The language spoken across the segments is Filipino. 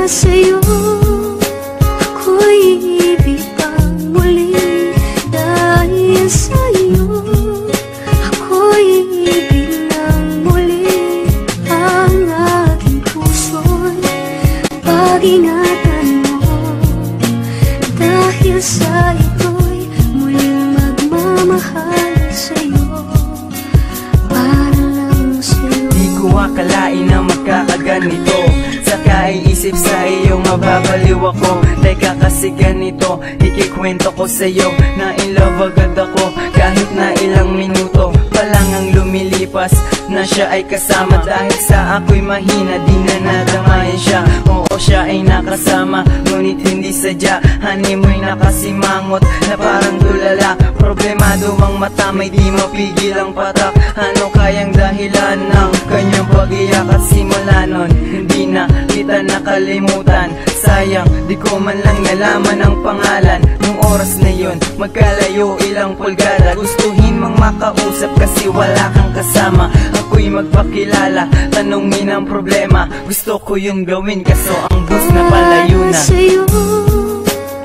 sa'yo ako'y ibig kang muli. Dahil sa'yo ako'y ibig ng muli. Ang aking puso'y pag-ingatan mo. Dahil sa ito'y muling magmamahal sa'yo, para lang sa'yo. Di ko akalain na magkakaganito, saka iisip sa iyo mababaliw ako. Teka kasi ganito, ikikwento ko sa'yo na in love agad ako. Kahit na ilang minuto pa lang ang lumilipas na siya ay kasama. Dahil sa ako'y mahina, di na nadamayan siya. Oo, siya ay nakasama, ngunit hindi sadya. Hani mo'y nakasimangot na parang tulala. Problemado ang mata, may di mapigil ang patak. Ano kayang dahilan ng kanyang pag-iyak? At simula nun, hindi na kita nakalimutan. Sayang, di ko man lang nalaman ang pangalan. Nung oras na yun, magkalayo ilang pulgada. Gustuhin mang makausap kasi wala kang kasama. Ako'y magpakilala, tanungin ang problema. Gusto ko yung gawin kaso ang bus na palayo na. Sa'yo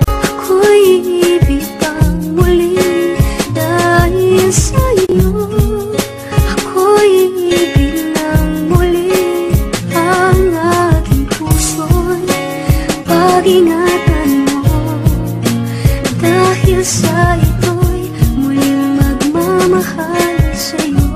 ako'y ibig kang muli. Dahil sa'yo ako'y ibig ng muli. Ang aking puso'y pag-ingatan mo. Dahil sa ito'y muling magmamahal sa'yo,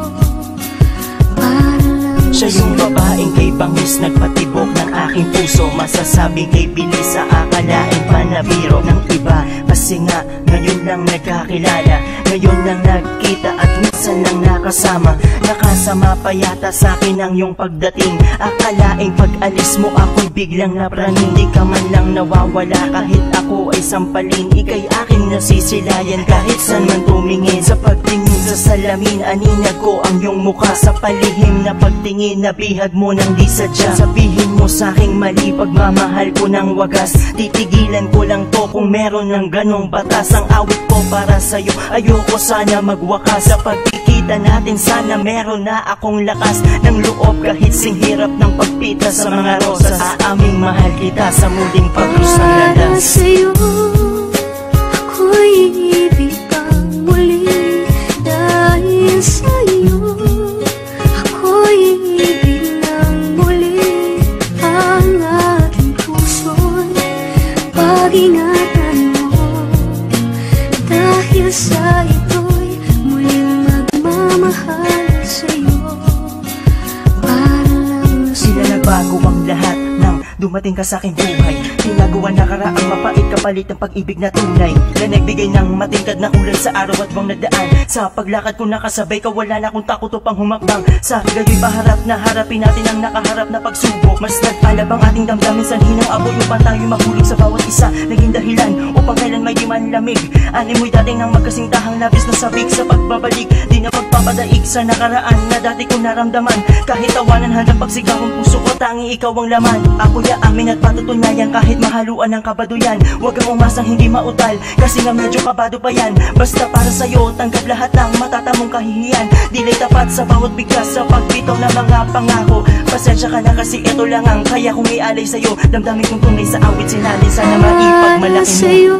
para lang siya yung babaeng kay bangis nagpatibok ng aking puso. Masasabing kay bilis sa akalain pa na biro ng iba. Kasi nga ngayon lang nagkakilala, ngayon lang nagkita at minsan lang nakasama. Nakasama pa yata sa'kin ang iyong pagdating. Akalaing pag-alis mo ako'y biglang napraning. Di ka man lang nawawala kahit ako ay sampalin. Ika'y aking nasisilayan kahit saan man tumingin. Sa pagtingin sa salamin, aninag ko ang iyong mukha. Sa palihim na pagtingin, nabihag mo nang di sadya. Sabihin mo sa'king mali, pagmamahal ko ng wagas. Titigilan ko lang to kung meron ng ganong batas. Ang awit ko para sa'yo, ayoko sana magwakas. Sa pagkikita natin sana meron na akong lakas ng loob. Kahit singhirap ng pagpita sa mga rosas, aaming mahal kita sa muling pag-krus ng landas. Sa'yo ako'y ibig kang muli. Dahil sa'yo ako'y ibig ng muli. Ang aking puso'y pag-ingatan mo. Dahil sa ito'y muling magmamahal sa'yo, para lang sa'yo. Sila nagbago ang lahat ng dumating ka sa aking buhay. Ginagawa nakaraang mapait kapalit ng pag-ibig na tunay, na nagbigay ng matingkad na kulay sa araw at buwang nagdaan. Sa paglakad ko nakasabay ka, wala na akong takot upang humakbang. Sa gayo'y paharap na harapin natin ang nakaharap na pagsubok. Mas nagpalab ang ating damdamin, sanhin ang abot upang tayo maghulog sa bawat isa. Naging dahilan upang kailan may di man lamig. Animoy dating ng magkasintahang labis na sabik. Sa pagbabalik, di na magpapadaig sa nakaraan na dati ko naramdaman. Kahit tawanan handang pagsigaw ang puso ko, tanging ikaw ang laman. Ako'y aamin at patutunayan kahit mahaluan ng kabaduyan. Huwag kang umasang hindi mautal, kasi nga medyo kabado pa yan. Basta para sa'yo, tanggap lahat ng matatamong kahihiyan. Dilay tapat sa bawat bigkas sa pagbitaw ng mga pangako. Pasensya ka na kasi ito lang ang kaya kong ialay sa'yo. Damdamin kong tunay sa awit sinali, sana maipagmalaki mo. Sa'yo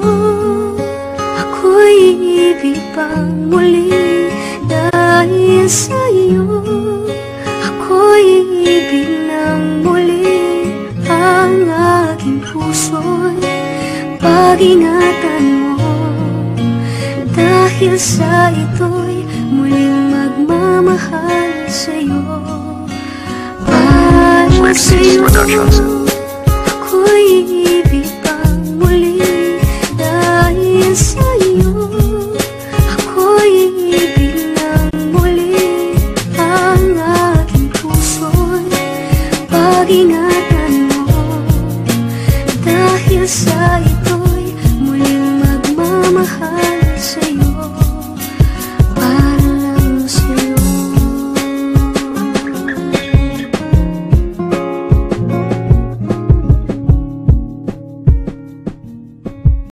ako'y ibig pang muli. Dahil sa'yo ako'y ibig ng muli. Ang aking puso'y pag-ingatan mo. Dahil sa ito'y muling magmamahal sa'yo, para sa'yo ako'y ibig pang muli. Dahil sa'yo ako'y ibig ng muli. Ang aking puso'y pag-ingatan mo. Dahil sa ito